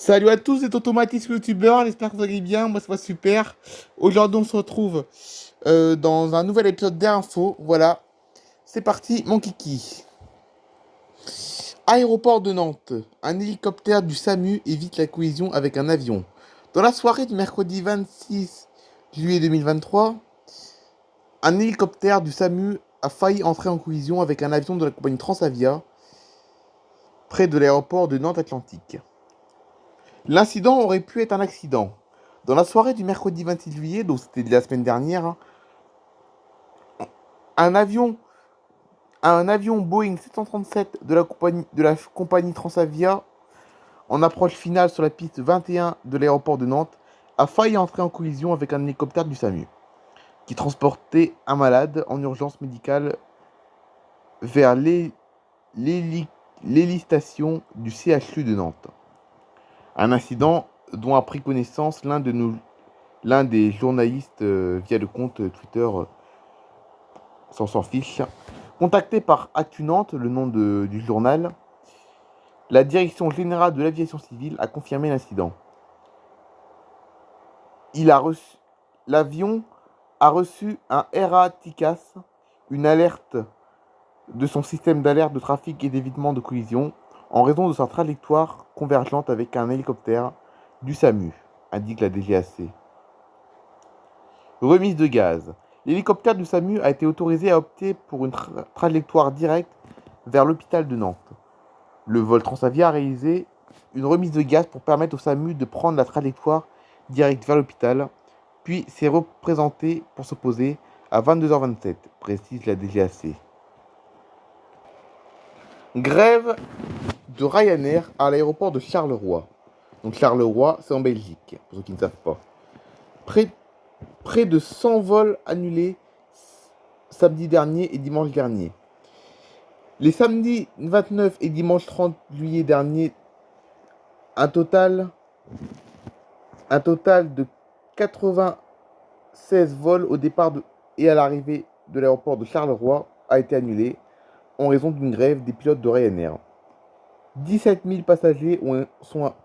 Salut à tous, c'est Automatisme Youtubeur, j'espère que vous allez bien, moi ça va super. Aujourd'hui on se retrouve dans un nouvel épisode d'Info, voilà. C'est parti, mon kiki. Aéroport de Nantes, un hélicoptère du SAMU évite la collision avec un avion. Dans la soirée du mercredi 26 juillet 2023, un hélicoptère du SAMU a failli entrer en collision avec un avion de la compagnie Transavia près de l'aéroport de Nantes-Atlantique. L'incident aurait pu être un accident. Dans la soirée du mercredi 26 juillet, donc c'était de la semaine dernière, un avion, un avion Boeing 737 de la compagnie Transavia, en approche finale sur la piste 21 de l'aéroport de Nantes, a failli entrer en collision avec un hélicoptère du SAMU, qui transportait un malade en urgence médicale vers l'hélistation du CHU de Nantes. Un incident dont a pris connaissance l'un des journalistes via le compte Twitter s'en fiche. Contacté par Actu Nantes, le nom du journal, la direction générale de l'aviation civile a confirmé l'incident. L'avion a reçu un RA TICAS, une alerte de son système d'alerte de trafic et d'évitement de collision, en raison de sa trajectoire convergente avec un hélicoptère du SAMU, indique la DGAC. Remise de gaz. L'hélicoptère du SAMU a été autorisé à opter pour une trajectoire directe vers l'hôpital de Nantes. Le vol Transavia a réalisé une remise de gaz pour permettre au SAMU de prendre la trajectoire directe vers l'hôpital, puis s'est représenté pour se poser à 22h27, précise la DGAC. Grève de Ryanair à l'aéroport de Charleroi. Donc Charleroi, c'est en Belgique, pour ceux qui ne savent pas. Près de 100 vols annulés samedi dernier et dimanche dernier. Les samedis 29 et dimanche 30 juillet dernier, un total de 96 vols au départ et à l'arrivée de l'aéroport de Charleroi a été annulé en raison d'une grève des pilotes de Ryanair. 17 000 passagers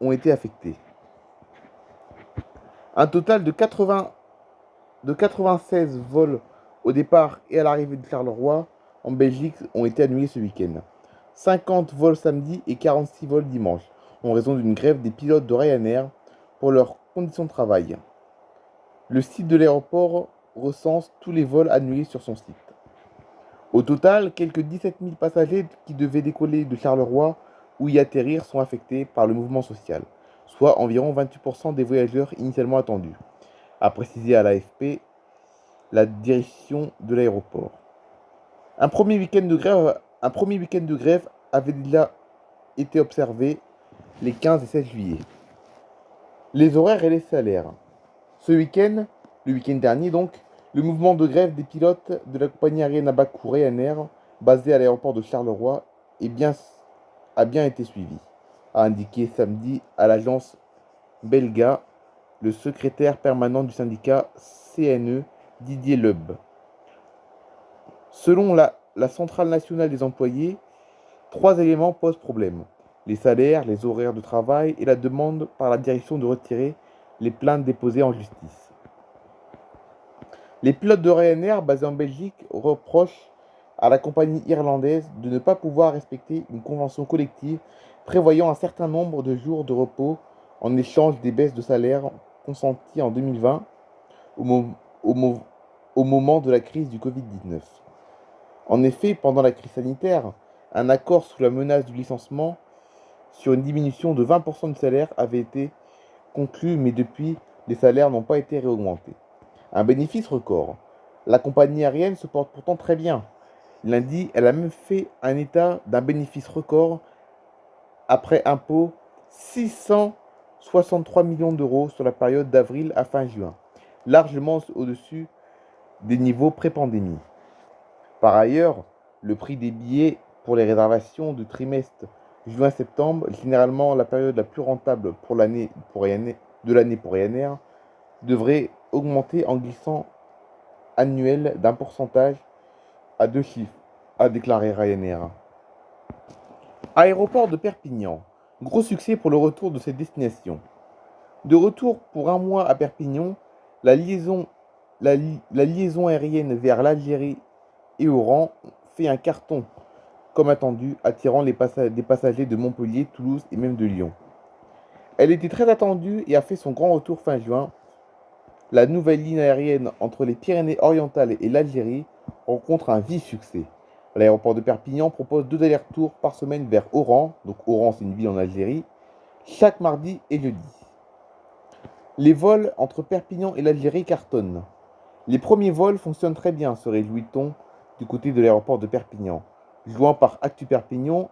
ont été affectés. Un total de 96 vols au départ et à l'arrivée de Charleroi en Belgique ont été annulés ce week-end. 50 vols samedi et 46 vols dimanche, en raison d'une grève des pilotes de Ryanair pour leurs conditions de travail. Le site de l'aéroport recense tous les vols annulés sur son site. Au total, quelques 17 000 passagers qui devaient décoller de Charleroi ou y atterrir sont affectés par le mouvement social, soit environ 28% des voyageurs initialement attendus, a précisé à l'AFP la direction de l'aéroport. Un premier week-end de grève avait déjà été observé les 15 et 16 juillet. Les horaires et les salaires. Ce week-end, le week-end dernier donc, le mouvement de grève des pilotes de la compagnie aérienne Abakou Ryanair, basée à l'aéroport de Charleroi, a bien été suivi, a indiqué samedi à l'agence Belga le secrétaire permanent du syndicat CNE, Didier Leub. Selon la Centrale nationale des employés, 3 éléments posent problème: les salaires, les horaires de travail et la demande par la direction de retirer les plaintes déposées en justice. Les pilotes de Ryanair basés en Belgique reprochent à la compagnie irlandaise de ne pas pouvoir respecter une convention collective prévoyant un certain nombre de jours de repos en échange des baisses de salaire consenties en 2020 au, mo- au mo- au moment de la crise du Covid-19. En effet, pendant la crise sanitaire, un accord sous la menace du licenciement sur une diminution de 20% du salaire avait été conclu, mais depuis, les salaires n'ont pas été réaugmentés. Un bénéfice record. La compagnie aérienne se porte pourtant très bien. Lundi, elle a même fait un état d'un bénéfice record après impôt: 663 millions d'euros sur la période d'avril à fin juin, largement au-dessus des niveaux pré-pandémie. Par ailleurs, le prix des billets pour les réservations du trimestre juin-septembre, généralement la période la plus rentable de l'année pour Ryanair, devrait augmenter en glissant annuel d'un pourcentage à 2 chiffres, a déclaré Ryanair. Aéroport de Perpignan. Gros succès pour le retour de cette destination. De retour pour un mois à Perpignan, la liaison, la liaison aérienne vers l'Algérie et Oran fait un carton, comme attendu, attirant des passagers de Montpellier, Toulouse et même de Lyon. Elle était très attendue et a fait son grand retour fin juin. La nouvelle ligne aérienne entre les Pyrénées-Orientales et l'Algérie rencontre un vif succès. L'aéroport de Perpignan propose 2 allers-retours par semaine vers Oran, donc Oran c'est une ville en Algérie, chaque mardi et jeudi. Les vols entre Perpignan et l'Algérie cartonnent. Les premiers vols fonctionnent très bien, se réjouit-on du côté de l'aéroport de Perpignan. Joint par Actu Perpignan,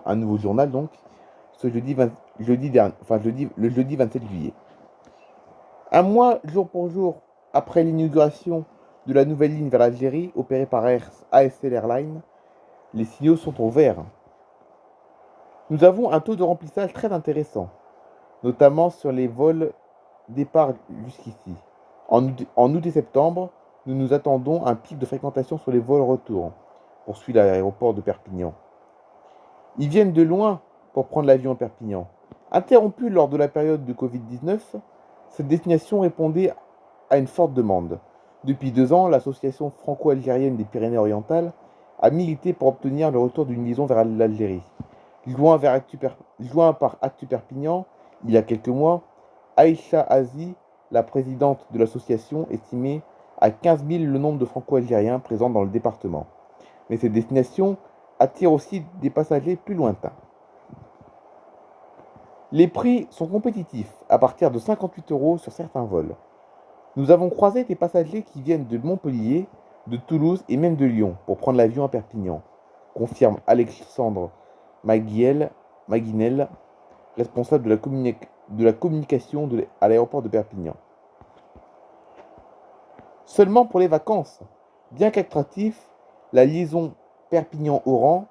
un nouveau journal donc, ce le jeudi 27 juillet. Un mois, jour pour jour, après l'inauguration de la nouvelle ligne vers l'Algérie, opérée par ASL Airlines, les signaux sont au vert. Nous avons un taux de remplissage très intéressant, notamment sur les vols départ jusqu'ici. En août et septembre, nous nous attendons à un pic de fréquentation sur les vols retour, poursuit l'aéroport de Perpignan. Ils viennent de loin pour prendre l'avion à Perpignan. Interrompue lors de la période de Covid-19, cette destination répondait à une forte demande. Depuis 2 ans, l'association franco-algérienne des Pyrénées-Orientales a milité pour obtenir le retour d'une liaison vers l'Algérie. Joint par Actu Perpignan, il y a quelques mois, Aïcha Azi, la présidente de l'association, estimait à 15 000 le nombre de franco-algériens présents dans le département. Mais cette destination attire aussi des passagers plus lointains. Les prix sont compétitifs à partir de 58 € sur certains vols. Nous avons croisé des passagers qui viennent de Montpellier, de Toulouse et même de Lyon pour prendre l'avion à Perpignan, confirme Alexandre Maguinel, responsable de la communication à l'aéroport de Perpignan. Seulement pour les vacances, bien qu'attractif, la liaison Perpignan-Oran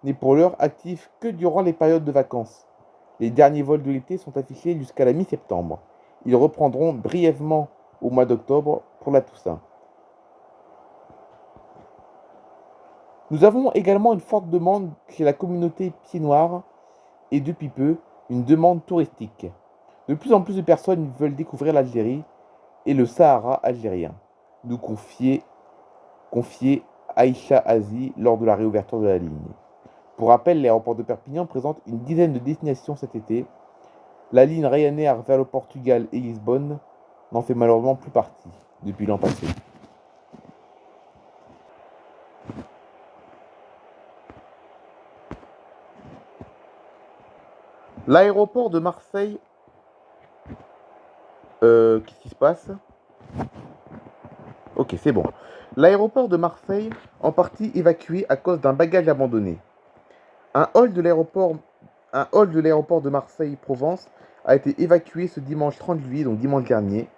n'est pour l'heure active que durant les périodes de vacances. Les derniers vols de l'été sont affichés jusqu'à la mi-septembre. Ils reprendront brièvement au mois d'octobre pour la Toussaint. Nous avons également une forte demande chez la communauté pied-noir et depuis peu une demande touristique. De plus en plus de personnes veulent découvrir l'Algérie et le Sahara algérien, nous confiait Aïcha Azi lors de la réouverture de la ligne. Pour rappel, l'aéroport de Perpignan présente une dizaine de destinations cet été. La ligne Ryanair vers le Portugal et Lisbonne n'en fait malheureusement plus partie depuis l'an passé. L'aéroport de Marseille. Qu'est-ce qui se passe? Ok, c'est bon. L'aéroport de Marseille, en partie évacué à cause d'un bagage abandonné. Un hall de l'aéroport de Marseille-Provence a été évacué ce dimanche 30 juillet, donc dimanche dernier.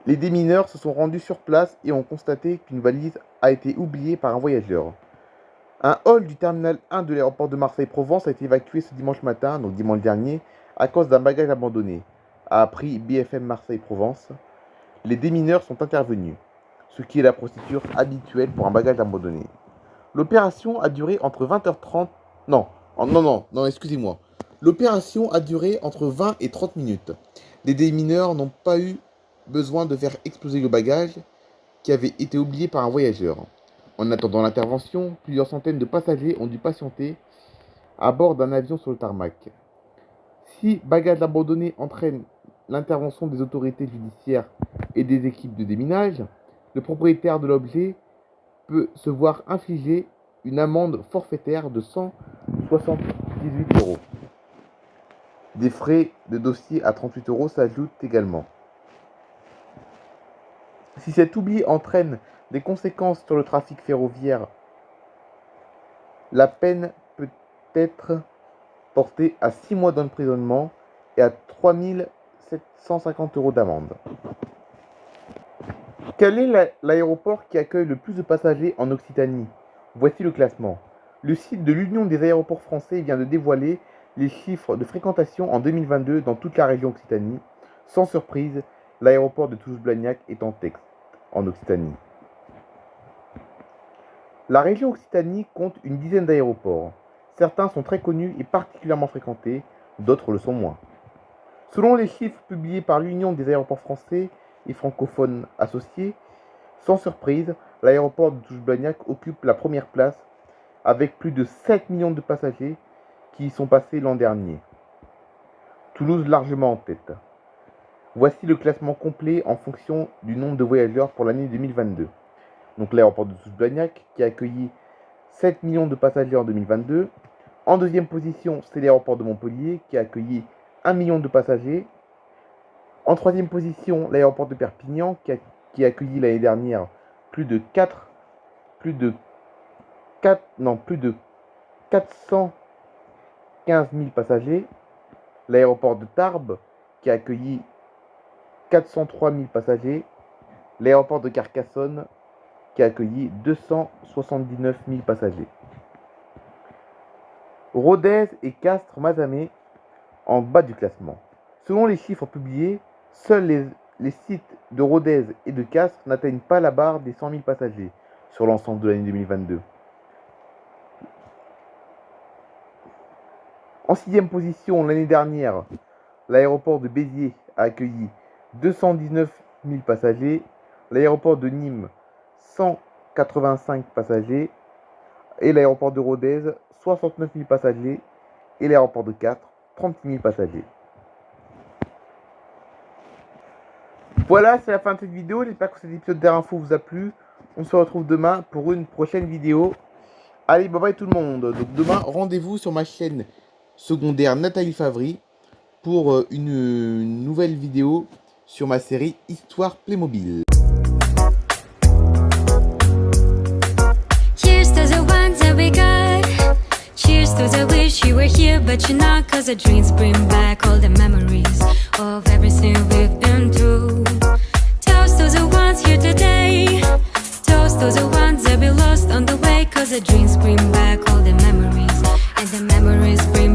Les démineurs se sont rendus sur place et ont constaté qu'une valise a été oubliée par un voyageur. Un hall du terminal 1 de l'aéroport de Marseille-Provence a été évacué ce dimanche matin, donc dimanche dernier, à cause d'un bagage abandonné, a appris BFM Marseille-Provence. Les démineurs sont intervenus, ce qui est la procédure habituelle pour un bagage abandonné. L'opération a duré entre 20h30... Non, excusez-moi. L'opération a duré entre 20 et 30 minutes. Les démineurs n'ont pas eu besoin de faire exploser le bagage qui avait été oublié par un voyageur. En attendant l'intervention, plusieurs centaines de passagers ont dû patienter à bord d'un avion sur le tarmac. Si bagage abandonné entraîne l'intervention des autorités judiciaires et des équipes de déminage, le propriétaire de l'objet peut se voir infliger une amende forfaitaire de 178 €. Des frais de dossier à 38 € s'ajoutent également. Si cet oubli entraîne des conséquences sur le trafic ferroviaire, la peine peut être portée à 6 mois d'emprisonnement et à 3 750 € d'amende. Quel est l'aéroport qui accueille le plus de passagers en Occitanie? Voici le classement. Le site de l'Union des aéroports français vient de dévoiler les chiffres de fréquentation en 2022 dans toute la région Occitanie. Sans surprise, l'aéroport de Toulouse-Blagnac est en tête en Occitanie. La région Occitanie compte une dizaine d'aéroports. Certains sont très connus et particulièrement fréquentés, d'autres le sont moins. Selon les chiffres publiés par l'Union des aéroports français et francophones associés, sans surprise, l'aéroport de Toulouse-Blagnac occupe la première place avec plus de 7 millions de passagers qui y sont passés l'an dernier. Toulouse largement en tête. Voici le classement complet en fonction du nombre de voyageurs pour l'année 2022. Donc l'aéroport de Toulouse-Blagnac qui a accueilli 7 millions de passagers en 2022. En deuxième position, c'est l'aéroport de Montpellier qui a accueilli 1 million de passagers. En troisième position, l'aéroport de Perpignan qui a accueilli l'année dernière plus de 415 000 passagers. L'aéroport de Tarbes qui a accueilli 403 000 passagers. L'aéroport de Carcassonne qui a accueilli 279 000 passagers. Rodez et Castres-Mazamet en bas du classement. Selon les chiffres publiés, seuls les sites de Rodez et de Castres n'atteignent pas la barre des 100 000 passagers sur l'ensemble de l'année 2022. En sixième position, l'année dernière, l'aéroport de Béziers a accueilli 219 000 passagers, l'aéroport de Nîmes 185 passagers et l'aéroport de Rodez 69 000 passagers et l'aéroport de Castres 36 000 passagers. Voilà, c'est la fin de cette vidéo. J'espère que cet épisode d'Air Info vous a plu. On se retrouve demain pour une prochaine vidéo. Allez, bye bye tout le monde. Donc demain, rendez-vous sur ma chaîne secondaire Nathalie Favry pour une nouvelle vidéo sur ma série Histoire Playmobil. Cheers to the ones that we got. Cheers to the wish you were here, but you're not. Cause the dreams bring back all the memories of everything we've been through. Toast to the ones here today. Toast to the ones that we lost on the way. Cause the dreams bring back all the memories. And the memories bring